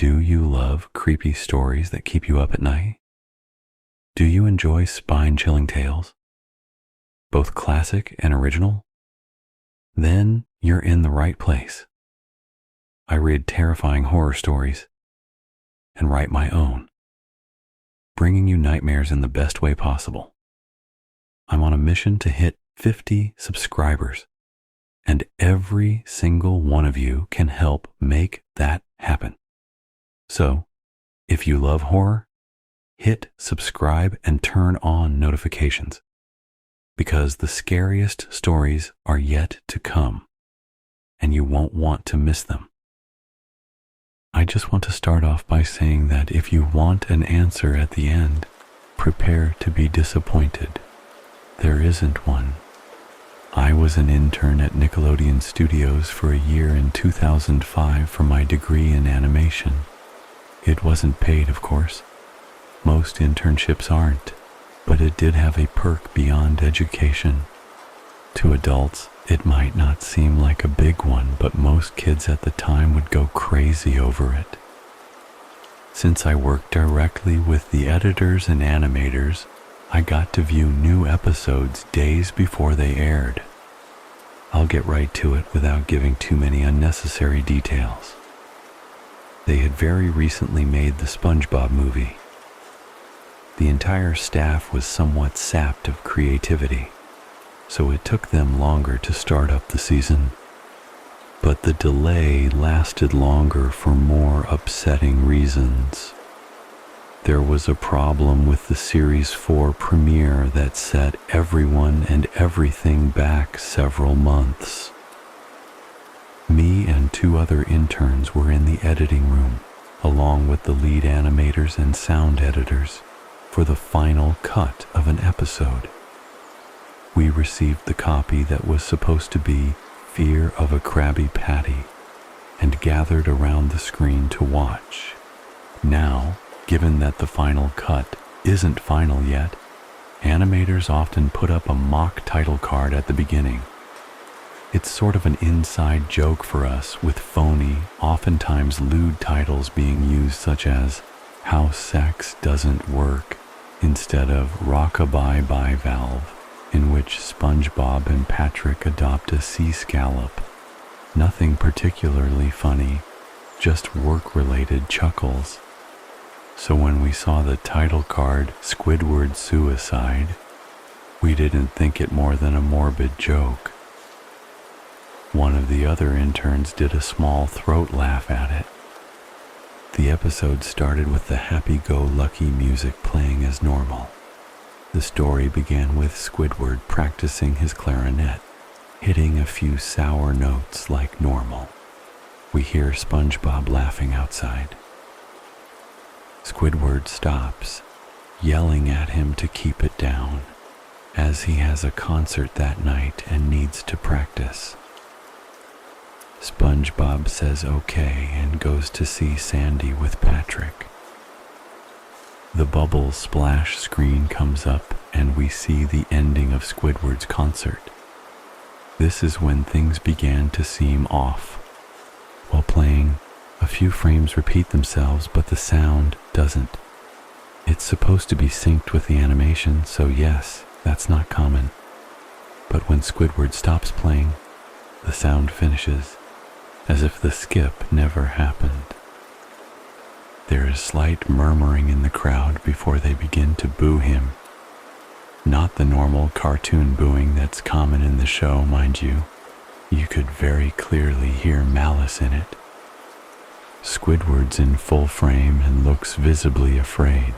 Do you love creepy stories that keep you up at night? Do you enjoy spine-chilling tales, both classic and original? Then you're in the right place. I read terrifying horror stories and write my own, bringing you nightmares in the best way possible. I'm on a mission to hit 50 subscribers, and every single one of you can help make that happen. So, if you love horror, hit subscribe and turn on notifications, because the scariest stories are yet to come, and you won't want to miss them. I just want to start off by saying that if you want an answer at the end, prepare to be disappointed. There isn't one. I was an intern at Nickelodeon Studios for a year in 2005 for my degree in animation. It wasn't paid, of course. Most internships aren't, but it did have a perk beyond education. To adults, it might not seem like a big one, but most kids at the time would go crazy over it. Since I worked directly with the editors and animators, I got to view new episodes days before they aired. I'll get right to it without giving too many unnecessary details. They had very recently made the SpongeBob movie. The entire staff was somewhat sapped of creativity, so it took them longer to start up the season. But the delay lasted longer for more upsetting reasons. There was a problem with the Series 4 premiere that set everyone and everything back several months. Me and 2 other interns were in the editing room, along with the lead animators and sound editors, for the final cut of an episode. We received the copy that was supposed to be Fear of a Krabby Patty and gathered around the screen to watch. Now, given that the final cut isn't final yet, animators often put up a mock title card at the beginning. It's sort of an inside joke for us, with phony, oftentimes lewd titles being used, such as How Sex Doesn't Work instead of Rockabye by Valve, in which SpongeBob and Patrick adopt a sea scallop. Nothing particularly funny, just work-related chuckles. So when we saw the title card Squidwards Suicide, we didn't think it more than a morbid joke. One of the other interns did a small throat laugh at it. The episode started with the happy-go-lucky music playing as normal. The story began with Squidward practicing his clarinet, hitting a few sour notes like normal. We hear SpongeBob laughing outside. Squidward stops, yelling at him to keep it down, as he has a concert that night and needs to practice. SpongeBob says okay and goes to see Sandy with Patrick. The bubble splash screen comes up and we see the ending of Squidward's concert. This is when things began to seem off. While playing, a few frames repeat themselves, but the sound doesn't. It's supposed to be synced with the animation, so yes, that's not common. But when Squidward stops playing, the sound finishes, as if the skip never happened. There is slight murmuring in the crowd before they begin to boo him. Not the normal cartoon booing that's common in the show, mind you. You could very clearly hear malice in it. Squidward's in full frame and looks visibly afraid.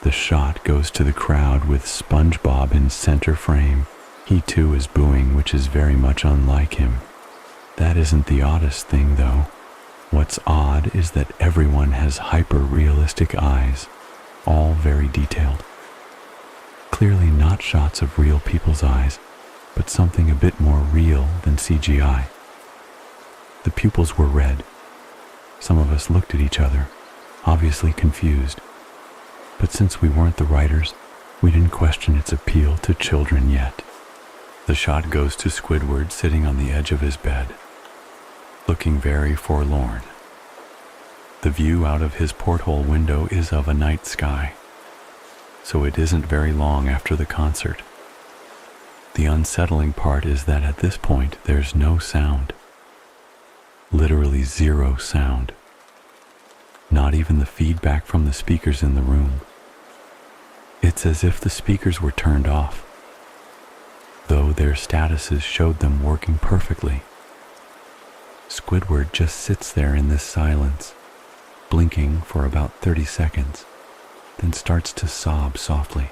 The shot goes to the crowd with SpongeBob in center frame. He too is booing, which is very much unlike him. That isn't the oddest thing, though. What's odd is that everyone has hyper-realistic eyes, all very detailed. Clearly not shots of real people's eyes, but something a bit more real than CGI. The pupils were red. Some of us looked at each other, obviously confused. But since we weren't the writers, we didn't question its appeal to children yet. The shot goes to Squidward sitting on the edge of his bed, looking very forlorn. The view out of his porthole window is of a night sky, so it isn't very long after the concert. The unsettling part is that at this point there's no sound. Literally zero sound. Not even the feedback from the speakers in the room. It's as if the speakers were turned off, though their statuses showed them working perfectly. Squidward just sits there in this silence, blinking for about 30 seconds, then starts to sob softly.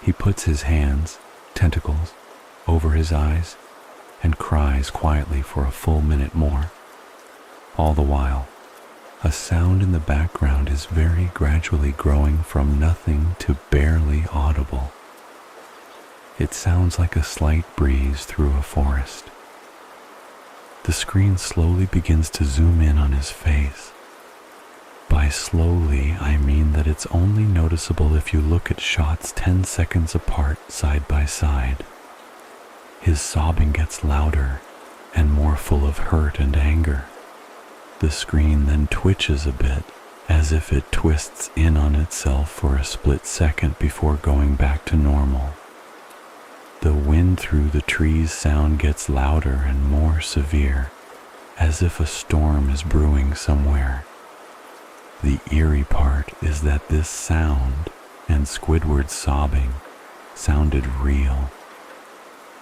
He puts his hands, tentacles, over his eyes and cries quietly for a full minute more. All the while, a sound in the background is very gradually growing from nothing to barely audible. It sounds like a slight breeze through a forest. The screen slowly begins to zoom in on his face. By slowly, I mean that it's only noticeable if you look at shots 10 seconds apart side by side. His sobbing gets louder and more full of hurt and anger. The screen then twitches a bit, as if it twists in on itself for a split second before going back to normal. The wind through the trees sound gets louder and more severe, as if a storm is brewing somewhere. The eerie part is that this sound and Squidward's sobbing sounded real.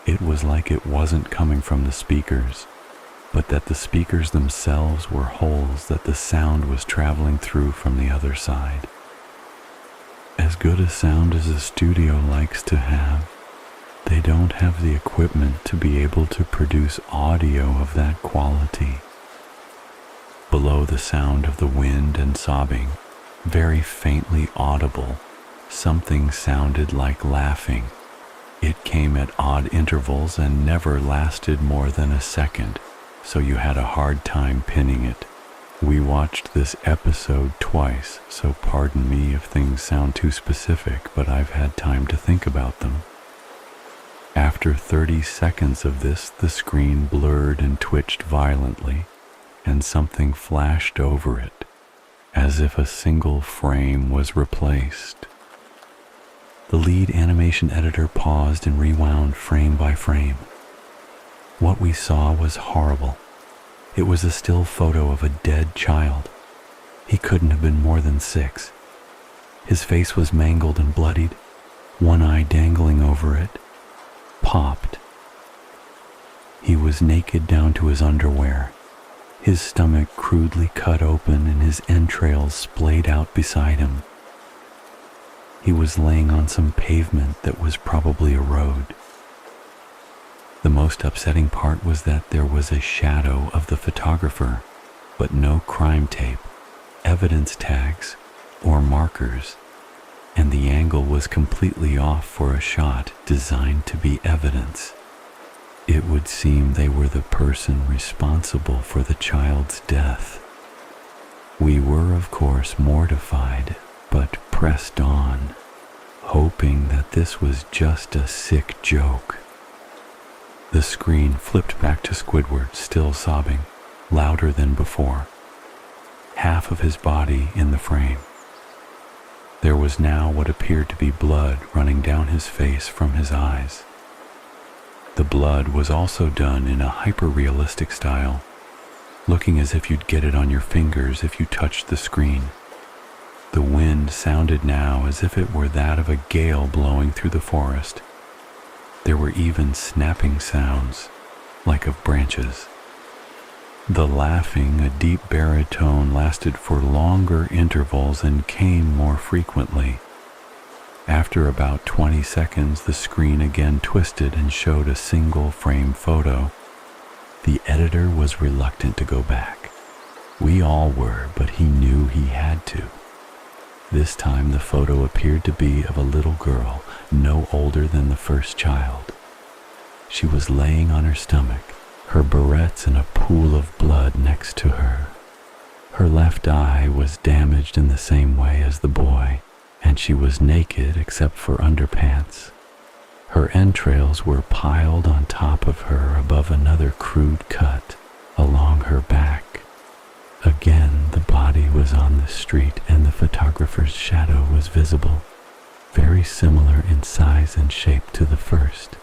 It was like it wasn't coming from the speakers, but that the speakers themselves were holes that the sound was traveling through from the other side. As good a sound as a studio likes to have, they don't have the equipment to be able to produce audio of that quality. Below the sound of the wind and sobbing, very faintly audible, something sounded like laughing. It came at odd intervals and never lasted more than a second, so you had a hard time pinning it. We watched this episode twice, so pardon me if things sound too specific, but I've had time to think about them. After 30 seconds of this, the screen blurred and twitched violently, and something flashed over it, as if a single frame was replaced. The lead animation editor paused and rewound frame by frame. What we saw was horrible. It was a still photo of a dead child. He couldn't have been more than 6. His face was mangled and bloodied, one eye dangling over it, popped. He was naked down to his underwear, his stomach crudely cut open and his entrails splayed out beside him. He was laying on some pavement that was probably a road. The most upsetting part was that there was a shadow of the photographer, but no crime tape, evidence tags, or markers, and the angle was completely off for a shot designed to be evidence. It would seem they were the person responsible for the child's death. We were, of course, mortified, but pressed on, hoping that this was just a sick joke. The screen flipped back to Squidward, still sobbing, louder than before, half of his body in the frame. There was now what appeared to be blood running down his face from his eyes. The blood was also done in a hyper-realistic style, looking as if you'd get it on your fingers if you touched the screen. The wind sounded now as if it were that of a gale blowing through the forest. There were even snapping sounds, like of branches. The laughing, a deep baritone, lasted for longer intervals and came more frequently. After about 20 seconds, the screen again twisted and showed a single frame photo. The editor was reluctant to go back. We all were, but he knew he had to. This time the photo appeared to be of a little girl, no older than the first child. She was laying on her stomach, her barrettes in a pool of blood next to her. Her left eye was damaged in the same way as the boy, and she was naked except for underpants. Her entrails were piled on top of her above another crude cut along her back. Again, the body was on the street and the photographer's shadow was visible, very similar in size and shape to the first.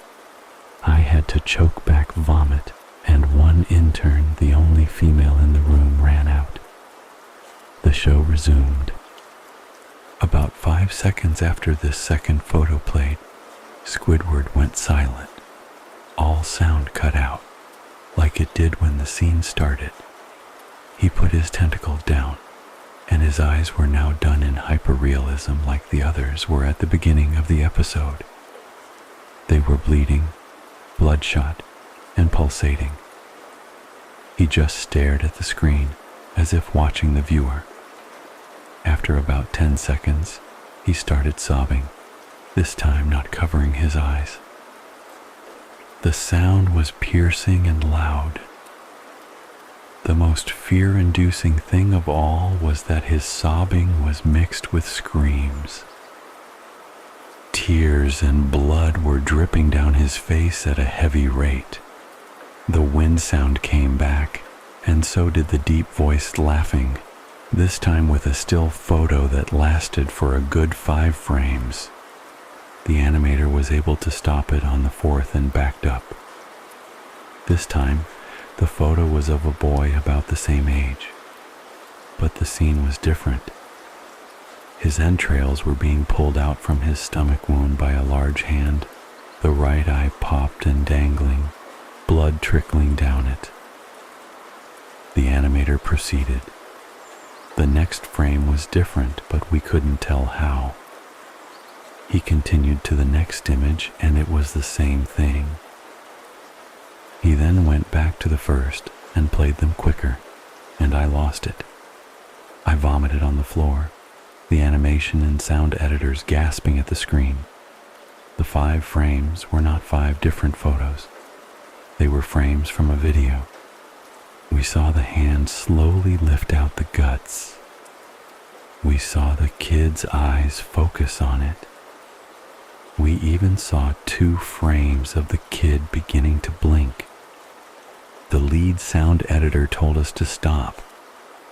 I had to choke back vomit, and one intern, the only female in the room, ran out. The show resumed. About 5 seconds after this second photo played, Squidward went silent. All sound cut out, like it did when the scene started. He put his tentacles down, and his eyes were now done in hyperrealism like the others were at the beginning of the episode. They were bleeding, bloodshot, and pulsating. He just stared at the screen as if watching the viewer. After about 10 seconds, he started sobbing, this time not covering his eyes. The sound was piercing and loud. The most fear-inducing thing of all was that his sobbing was mixed with screams. Tears and blood were dripping down his face at a heavy rate. The wind sound came back, and so did the deep-voiced laughing, this time with a still photo that lasted for a good 5 frames. The animator was able to stop it on the 4th and backed up. This time, the photo was of a boy about the same age, but the scene was different. His entrails were being pulled out from his stomach wound by a large hand, the right eye popped and dangling, blood trickling down it. The animator proceeded. The next frame was different, but we couldn't tell how. He continued to the next image, and it was the same thing. He then went back to the first and played them quicker, and I lost it. I vomited on the floor, the animation and sound editors gasping at the screen. The 5 frames were not 5 different photos. They were frames from a video. We saw the hand slowly lift out the guts. We saw the kid's eyes focus on it. We even saw 2 frames of the kid beginning to blink. The lead sound editor told us to stop.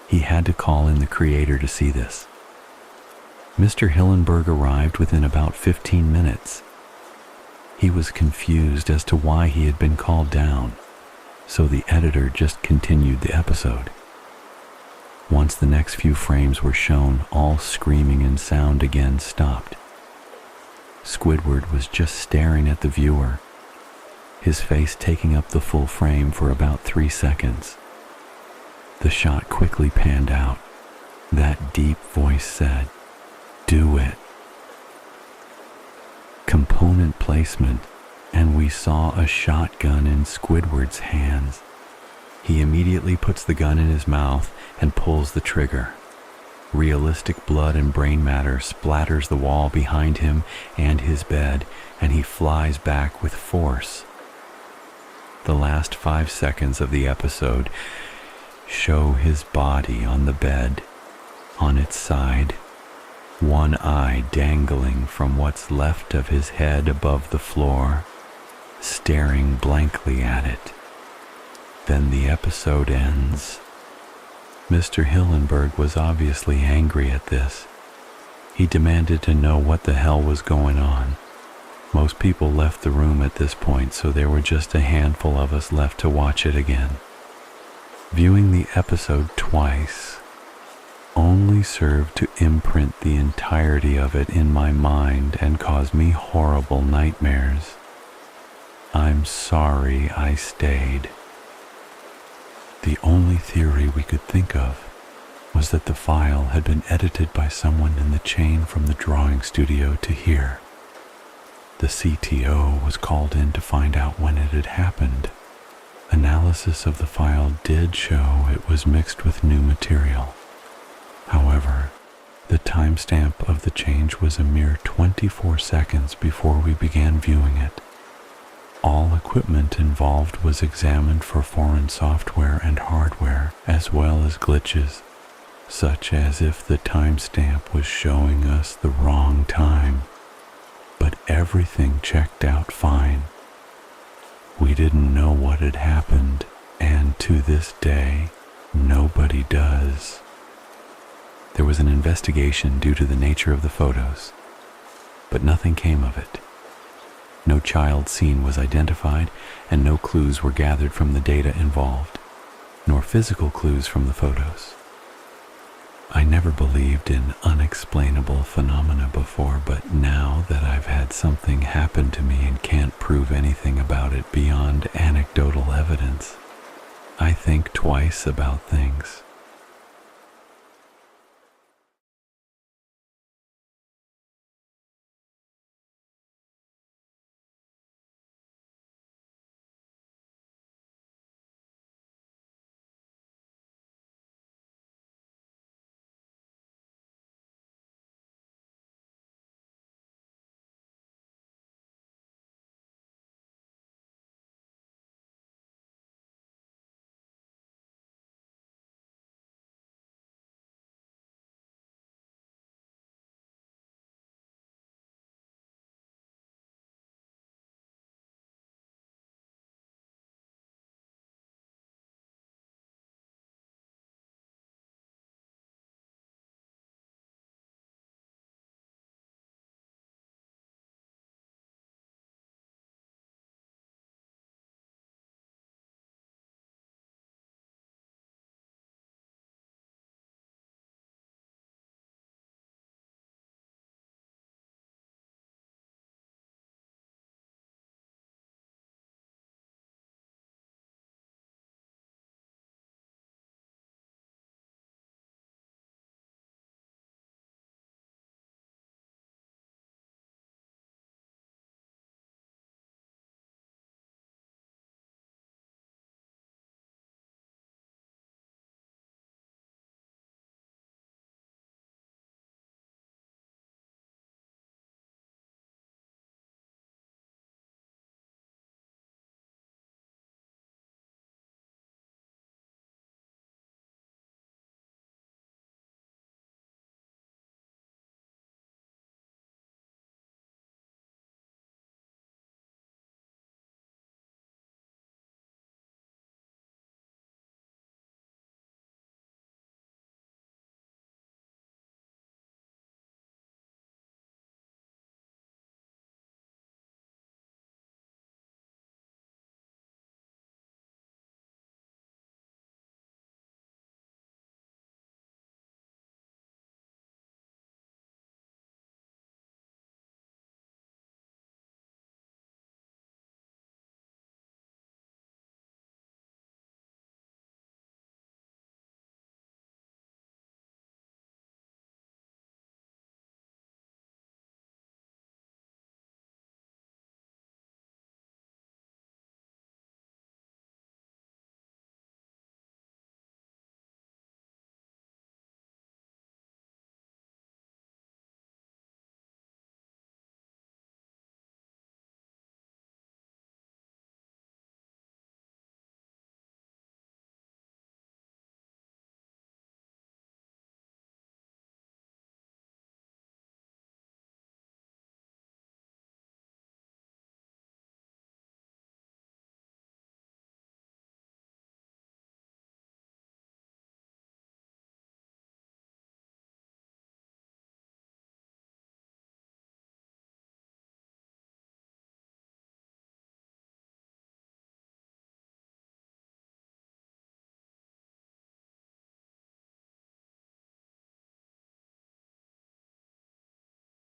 He had to call in the creator to see this. Mr. Hillenberg arrived within about 15 minutes. He was confused as to why he had been called down, so the editor just continued the episode. Once the next few frames were shown, all screaming and sound again stopped. Squidward was just staring at the viewer, his face taking up the full frame for about 3 seconds. The shot quickly panned out. That deep voice said, "Do it." Component placement, and we saw a shotgun in Squidward's hands. He immediately puts the gun in his mouth and pulls the trigger. Realistic blood and brain matter splatters the wall behind him and his bed, and he flies back with force. The last 5 seconds of the episode show his body on the bed, on its side, one eye dangling from what's left of his head above the floor, staring blankly at it. Then the episode ends. Mr. Hillenberg was obviously angry at this. He demanded to know what the hell was going on. Most people left the room at this point, so there were just a handful of us left to watch it again. Viewing the episode twice only served to imprint the entirety of it in my mind and cause me horrible nightmares. I'm sorry I stayed. The only theory we could think of was that the file had been edited by someone in the chain from the drawing studio to here. The CTO was called in to find out when it had happened. Analysis of the file did show it was mixed with new material. However, the timestamp of the change was a mere 24 seconds before we began viewing it. All equipment involved was examined for foreign software and hardware, as well as glitches, such as if the timestamp was showing us the wrong time. But everything checked out fine. We didn't know what had happened, and to this day, nobody does. There was an investigation due to the nature of the photos, but nothing came of it. No child seen was identified, and no clues were gathered from the data involved, nor physical clues from the photos. I never believed in unexplainable phenomena before, but now that I've had something happen to me and can't prove anything about it beyond anecdotal evidence, I think twice about things.